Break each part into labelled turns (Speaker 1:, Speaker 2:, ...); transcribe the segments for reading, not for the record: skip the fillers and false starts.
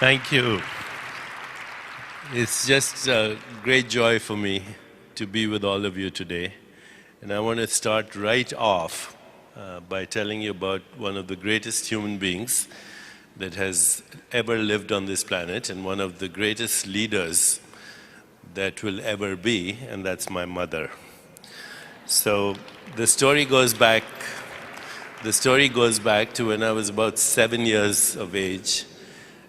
Speaker 1: Thank you. It's just a great joy for me to be with all of you today. And I want to start right off by telling you about one of the greatest human beings that has ever lived on this planet and one of the greatest leaders that will ever be, and that's my mother. So the story goes back to when I was about 7 years of age,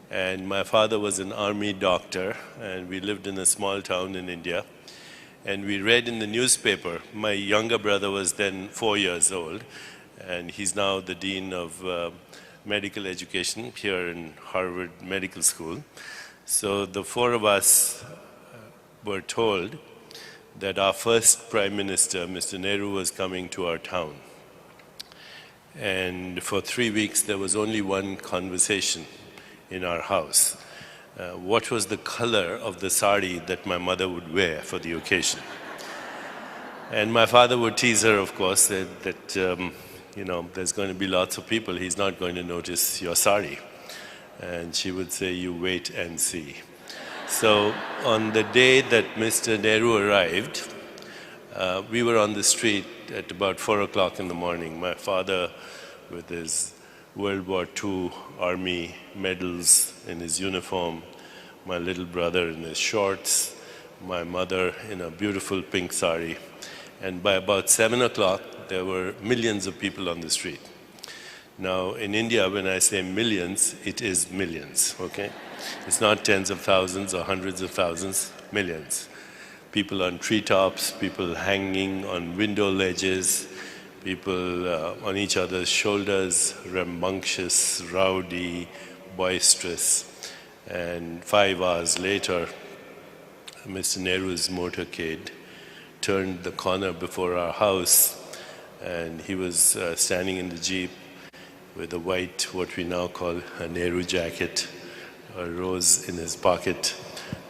Speaker 1: and my father was an army doctor, and we lived in a small town in India. And we read in the newspaper, my younger brother was then 4 years old, and he's now the dean of medical education here in Harvard Medical School. So the four of us were told that our first prime minister, Mr. Nehru, was coming to our town. And for 3 weeks, there was only one conversation in our house. What was the color of the sari that my mother would wear for the occasion? And my father would tease her, of course, that you know, there's going to be lots of people, he's not going to notice your sari. And she would say, you wait and see. So on the day that Mr. Nehru arrived, we were on the street at about 4 o'clock in the morning. My father with his World War II Army medals in his uniform, my little brother in his shorts, my mother in a beautiful pink sari. And by about 7 o'clock, there were millions of people on the street. Now, in India, when I say millions, it is millions, okay? It's not tens of thousands or hundreds of thousands, millions. People on treetops, people hanging on window ledges, people on each other's shoulders, rambunctious, rowdy, boisterous. And 5 hours later, Mr. Nehru's motorcade turned the corner before our house, and he was standing in the Jeep with a white, what we now call a Nehru jacket, a rose in his pocket,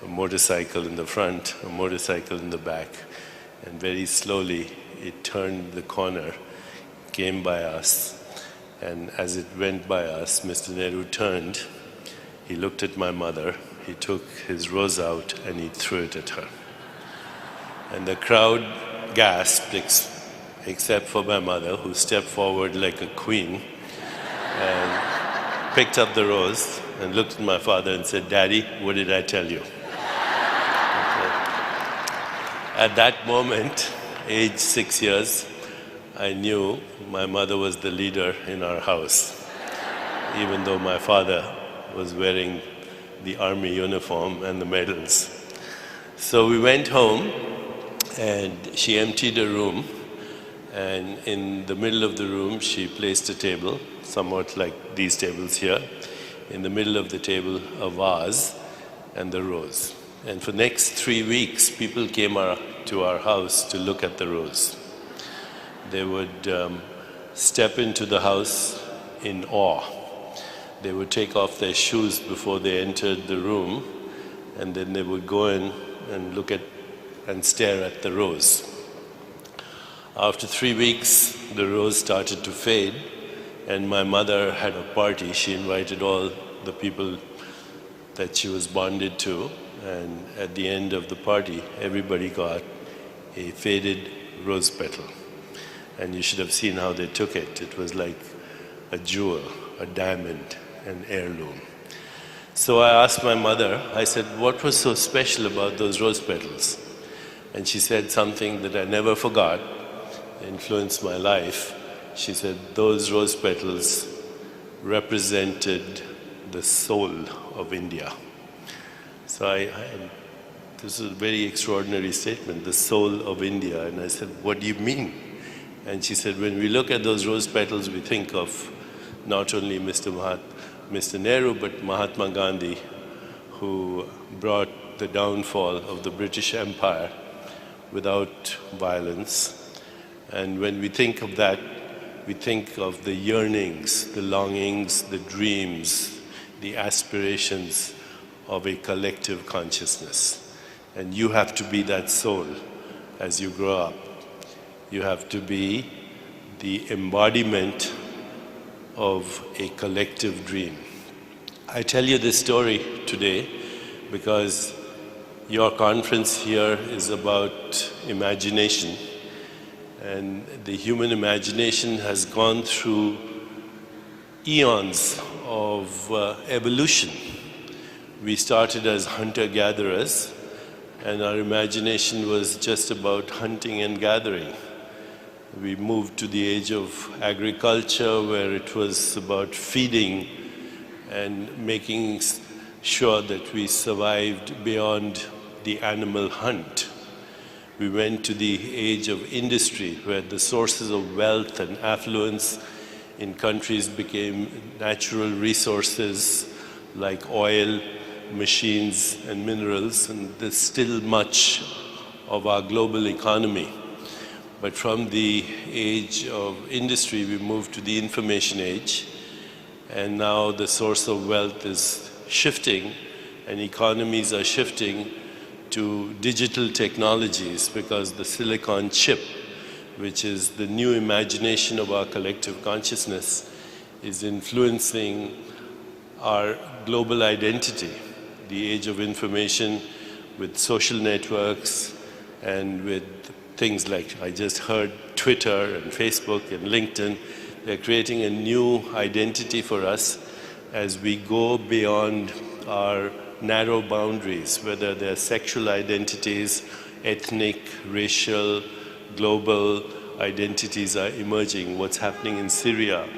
Speaker 1: a motorcycle in the front, a motorcycle in the back. And very slowly, it turned the corner, came by us. And as it went by us, Mr. Nehru turned, he looked at my mother, he took his rose out and he threw it at her. And the crowd gasped, except for my mother, who stepped forward like a queen and picked up the rose and looked at my father and said, Daddy, what did I tell you? Okay. At that moment, age 6 years, I knew my mother was the leader in our house, even though my father was wearing the army uniform and the medals. So we went home, and she emptied a room, and in the middle of the room, she placed a table, somewhat like these tables here. In the middle of the table, a vase and the rose. And for the next 3 weeks, people came to our house to look at the rose. They would step into the house in awe. They would take off their shoes before they entered the room, and then they would go in and look at and stare at the rose. After 3 weeks, the rose started to fade, and my mother had a party. She invited all the people that she was bonded to, and at the end of the party, everybody got a faded rose petal. And you should have seen how they took it. It was like a jewel, a diamond, an heirloom. So I asked my mother, I said, what was so special about those rose petals? And she said something that I never forgot, influenced my life. She said, those rose petals represented the soul of India. So this is a very extraordinary statement, the soul of India. And I said, what do you mean? And she said, when we look at those rose petals, we think of not only Mr. Nehru, but Mahatma Gandhi, who brought the downfall of the British Empire without violence. And when we think of that, we think of the yearnings, the longings, the dreams, the aspirations of a collective consciousness. And you have to be that soul as you grow up. You have to be the embodiment of a collective dream. I tell you this story today because your conference here is about imagination. And the human imagination has gone through eons of evolution. We started as hunter-gatherers, and our imagination was just about hunting and gathering. We moved to the age of agriculture, where it was about feeding and making sure that we survived beyond the animal hunt. We went to the age of industry, where the sources of wealth and affluence in countries became natural resources like oil, machines, and minerals, and there's still much of our global economy. But from the age of industry, we moved to the information age, and now the source of wealth is shifting, and economies are shifting to digital technologies because the silicon chip, which is the new imagination of our collective consciousness, is influencing our global identity. The age of information with social networks and with things like, I just heard, Twitter and Facebook and LinkedIn, they're creating a new identity for us as we go beyond our narrow boundaries, whether they're sexual identities, ethnic, racial, global identities are emerging. What's happening in Syria,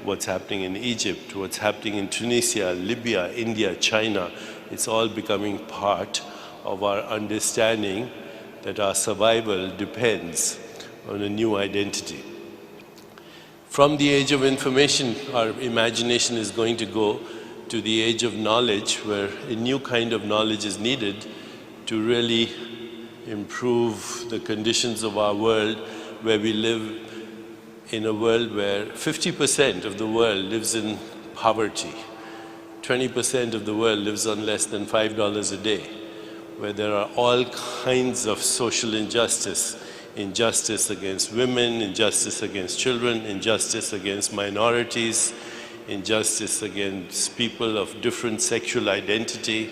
Speaker 1: what's happening in Egypt, what's happening in Tunisia, Libya, India, China, it's all becoming part of our understanding that our survival depends on a new identity. From the age of information, our imagination is going to go to the age of knowledge, where a new kind of knowledge is needed to really improve the conditions of our world, where we live in a world where 50% of the world lives in poverty. 20% of the world lives on less than $5 a day, where there are all kinds of social injustice, injustice against women, injustice against children, injustice against minorities, injustice against people of different sexual identity.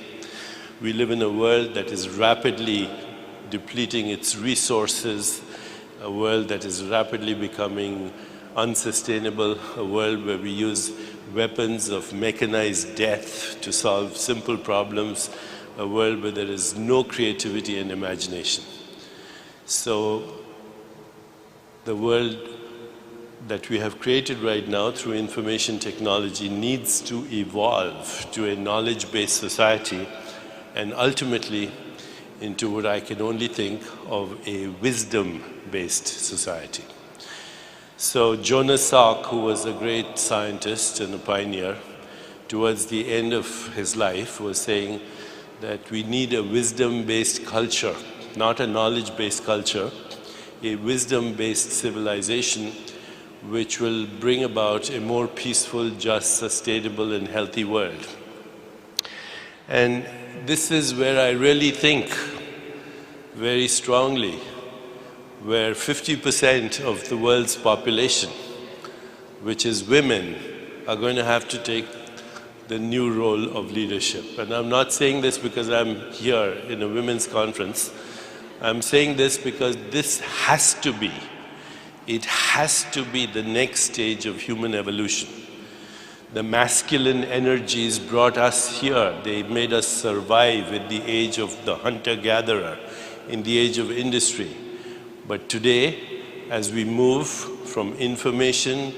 Speaker 1: We live in a world that is rapidly depleting its resources, a world that is rapidly becoming unsustainable, a world where we use weapons of mechanized death to solve simple problems, a world where there is no creativity and imagination. So the world that we have created right now through information technology needs to evolve to a knowledge-based society and ultimately into what I can only think of a wisdom-based society. So Jonas Salk, who was a great scientist and a pioneer, towards the end of his life was saying that we need a wisdom-based culture, not a knowledge-based culture, a wisdom-based civilization which will bring about a more peaceful, just, sustainable, and healthy world. And this is where I really think very strongly, where 50% of the world's population, which is women, are going to have to take the new role of leadership. And I'm not saying this because I'm here in a women's conference. I'm saying this because this has to be, it has to be the next stage of human evolution. The masculine energies brought us here. They made us survive in the age of the hunter-gatherer, in the age of industry. But today, as we move from information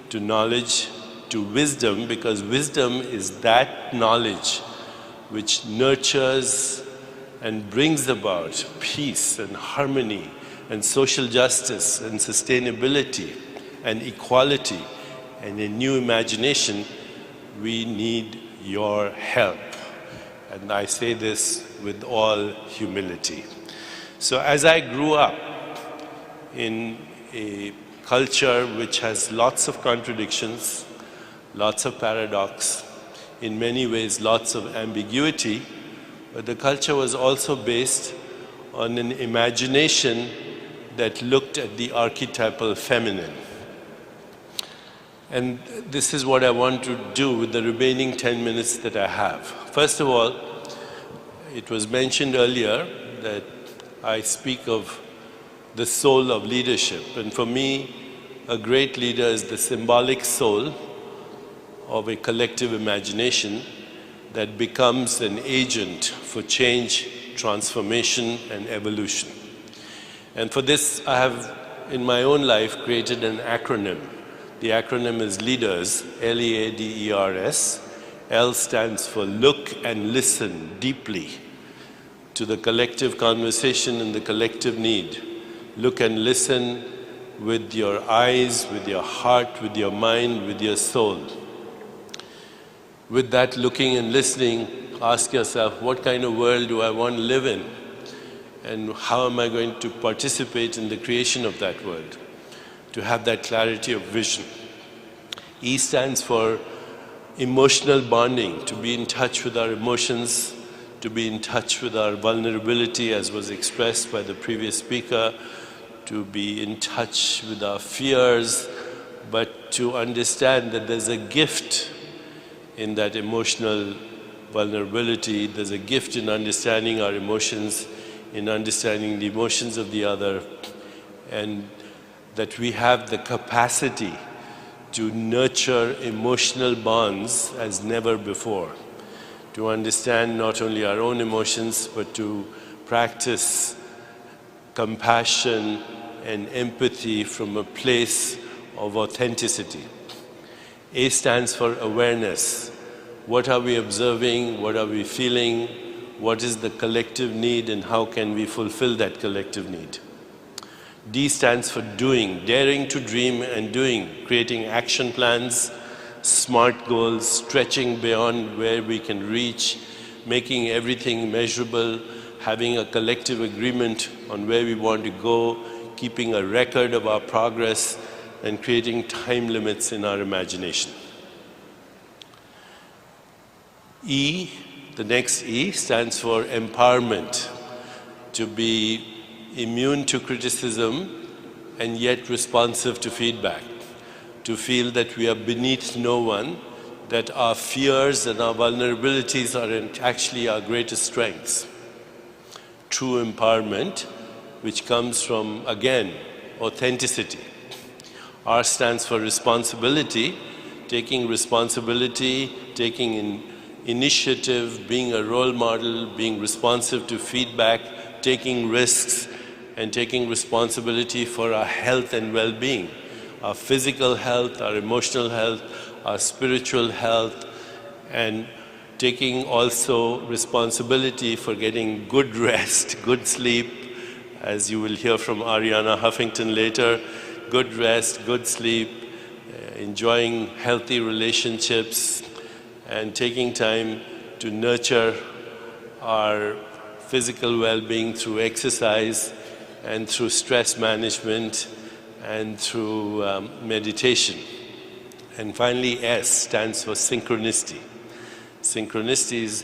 Speaker 1: to knowledge to wisdom, because wisdom is that knowledge which nurtures and brings about peace and harmony and social justice and sustainability and equality and a new imagination, we need your help. And I say this with all humility. So as I grew up in a culture which has lots of contradictions, lots of paradox, in many ways lots of ambiguity, but the culture was also based on an imagination that looked at the archetypal feminine. And this is what I want to do with the remaining 10 minutes that I have. First of all, it was mentioned earlier that I speak of the soul of leadership. And for me, a great leader is the symbolic soul of a collective imagination that becomes an agent for change, transformation, and evolution. And for this, I have, in my own life, created an acronym. The acronym is LEADERS, L-E-A-D-E-R-S. L stands for look and listen deeply to the collective conversation and the collective need. Look and listen with your eyes, with your heart, with your mind, with your soul. With that looking and listening, ask yourself, what kind of world do I want to live in? And how am I going to participate in the creation of that world? To have that clarity of vision. E stands for emotional bonding, to be in touch with our emotions, to be in touch with our vulnerability, as was expressed by the previous speaker, to be in touch with our fears, but to understand that there's a gift in that emotional vulnerability. There's a gift in understanding our emotions, in understanding the emotions of the other, and that we have the capacity to nurture emotional bonds as never before, to understand not only our own emotions, but to practice compassion and empathy from a place of authenticity. A stands for awareness. What are we observing? What are we feeling? What is the collective need, and how can we fulfill that collective need? D stands for doing, daring to dream and doing, creating action plans, smart goals, stretching beyond where we can reach, making everything measurable, having a collective agreement on where we want to go, keeping a record of our progress, and creating time limits in our imagination. E, the next E, stands for empowerment, to be immune to criticism and yet responsive to feedback, to feel that we are beneath no one, that our fears and our vulnerabilities are actually our greatest strengths. True empowerment, which comes from, again, authenticity. R stands for responsibility, taking responsibility, taking initiative, being a role model, being responsive to feedback, taking risks, and taking responsibility for our health and well-being, our physical health, our emotional health, our spiritual health, and taking also responsibility for getting good rest, good sleep, as you will hear from Ariana Huffington later, good rest, good sleep, enjoying healthy relationships, and taking time to nurture our physical well-being through exercise and through stress management and through meditation. And finally, S stands for synchronicity. Synchronicity is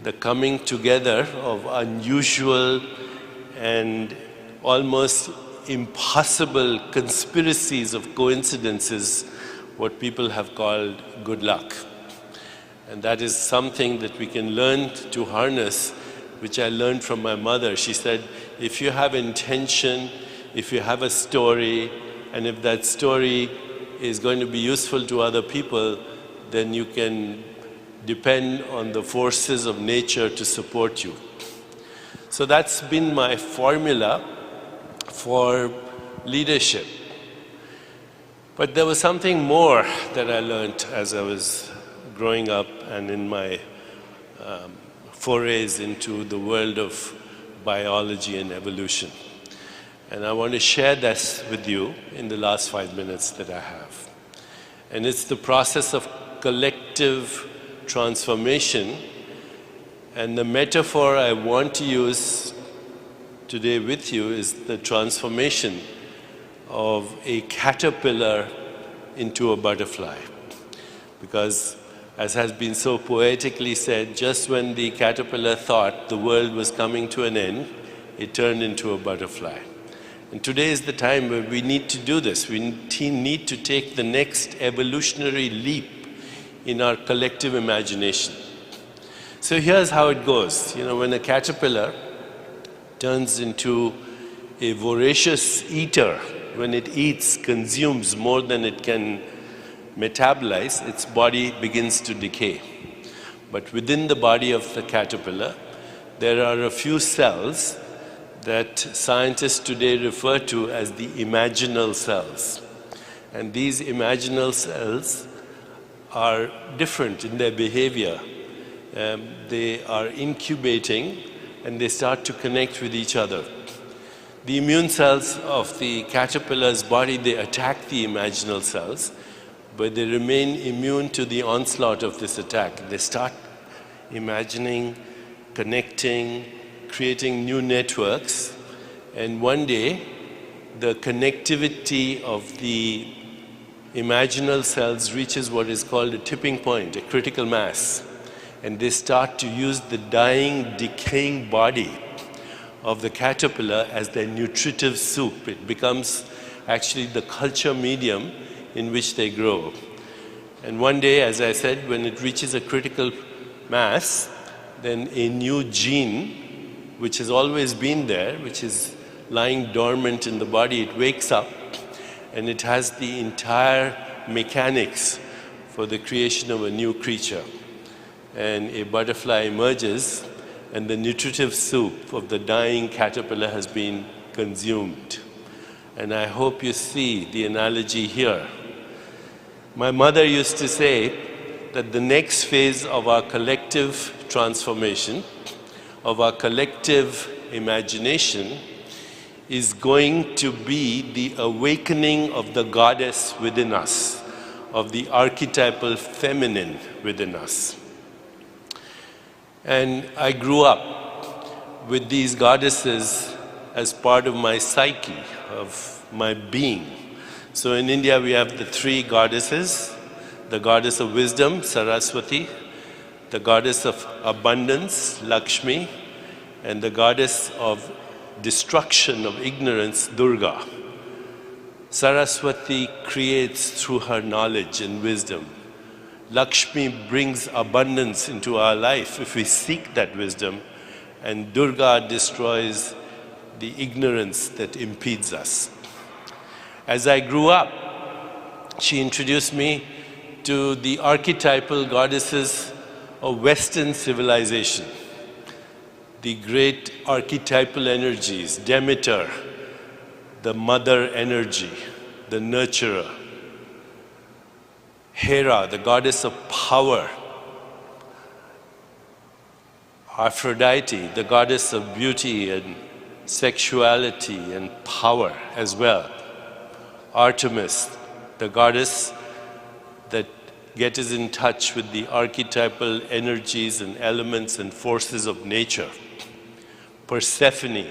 Speaker 1: the coming together of unusual and almost impossible conspiracies of coincidences, what people have called good luck. And that is something that we can learn to harness, which I learned from my mother. She said, if you have intention, if you have a story, and if that story is going to be useful to other people, then you can depend on the forces of nature to support you. So that's been my formula for leadership. But there was something more that I learned as I was growing up and in my forays into the world of biology and evolution. And I want to share this with you in the last 5 minutes that I have. And it's the process of collective transformation. And the metaphor I want to use today with you is the transformation of a caterpillar into a butterfly. Because, as has been so poetically said, just when the caterpillar thought the world was coming to an end, it turned into a butterfly. And today is the time where we need to do this. We need to take the next evolutionary leap in our collective imagination. So here's how it goes. You know, when a caterpillar turns into a voracious eater, when it eats, consumes more than it can metabolize, its body begins to decay. But within the body of the caterpillar, there are a few cells that scientists today refer to as the imaginal cells. And these imaginal cells are different in their behavior. They are incubating and they start to connect with each other. The immune cells of the caterpillar's body, they attack the imaginal cells, but they remain immune to the onslaught of this attack. They start imagining, connecting, creating new networks, and one day the connectivity of the imaginal cells reaches what is called a tipping point, a critical mass, and they start to use the dying, decaying body of the caterpillar as their nutritive soup. It becomes actually the culture medium in which they grow. And one day, as I said, when it reaches a critical mass, then a new gene, which has always been there, which is lying dormant in the body, it wakes up and it has the entire mechanics for the creation of a new creature. And a butterfly emerges and the nutritive soup of the dying caterpillar has been consumed. And I hope you see the analogy here. My mother used to say that the next phase of our collective transformation, of our collective imagination, is going to be the awakening of the goddess within us, of the archetypal feminine within us. And I grew up with these goddesses as part of my psyche, of my being. So in India we have the three goddesses: the goddess of wisdom, Saraswati, the goddess of abundance, Lakshmi, and the goddess of destruction, of ignorance, Durga. Saraswati creates through her knowledge and wisdom. Lakshmi brings abundance into our life if we seek that wisdom, and Durga destroys the ignorance that impedes us. As I grew up, she introduced me to the archetypal goddesses of Western civilization. The great archetypal energies, Demeter, the mother energy, the nurturer; Hera, the goddess of power; Aphrodite, the goddess of beauty and sexuality and power as well; Artemis, the goddess that gets us in touch with the archetypal energies and elements and forces of nature; Persephone,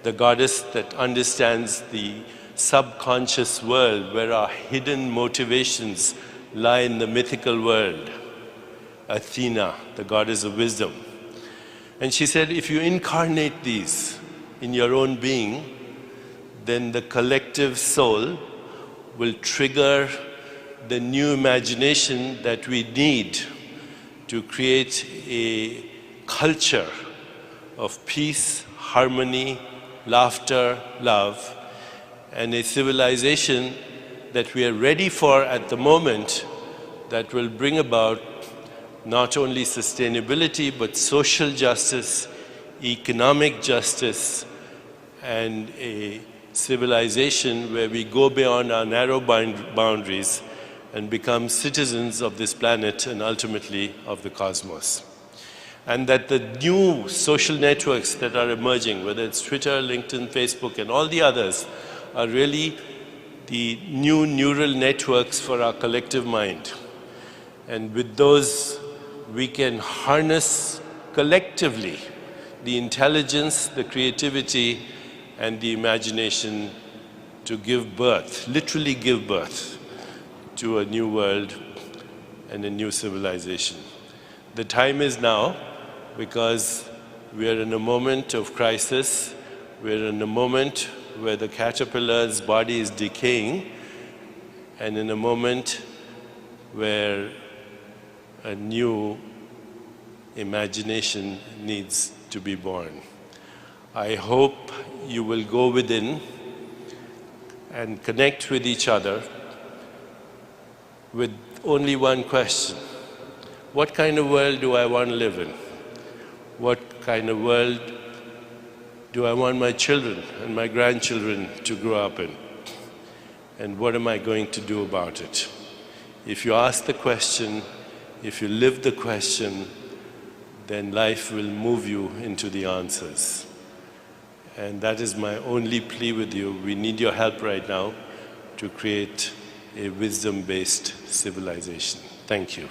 Speaker 1: the goddess that understands the subconscious world where our hidden motivations lie in the mythical world; Athena, the goddess of wisdom. And she said, if you incarnate these in your own being, then the collective soul will trigger the new imagination that we need to create a culture of peace, harmony, laughter, love, and a civilization that we are ready for at the moment that will bring about not only sustainability but social justice, economic justice, and a civilization where we go beyond our narrow boundaries and become citizens of this planet and ultimately of the cosmos. And that the new social networks that are emerging, whether it's Twitter, LinkedIn, Facebook, and all the others, are really the new neural networks for our collective mind. And with those, we can harness collectively the intelligence, the creativity, and the imagination to give birth, literally give birth, to a new world and a new civilization. The time is now, because we are in a moment of crisis. We are in a moment where the caterpillar's body is decaying, and in a moment where a new imagination needs to be born. I hope you will go within and connect with each other with only one question. What kind of world do I want to live in? What kind of world do I want my children and my grandchildren to grow up in? And what am I going to do about it? If you ask the question, if you live the question, then life will move you into the answers. And that is my only plea with you. We need your help right now to create a wisdom-based civilization. Thank you.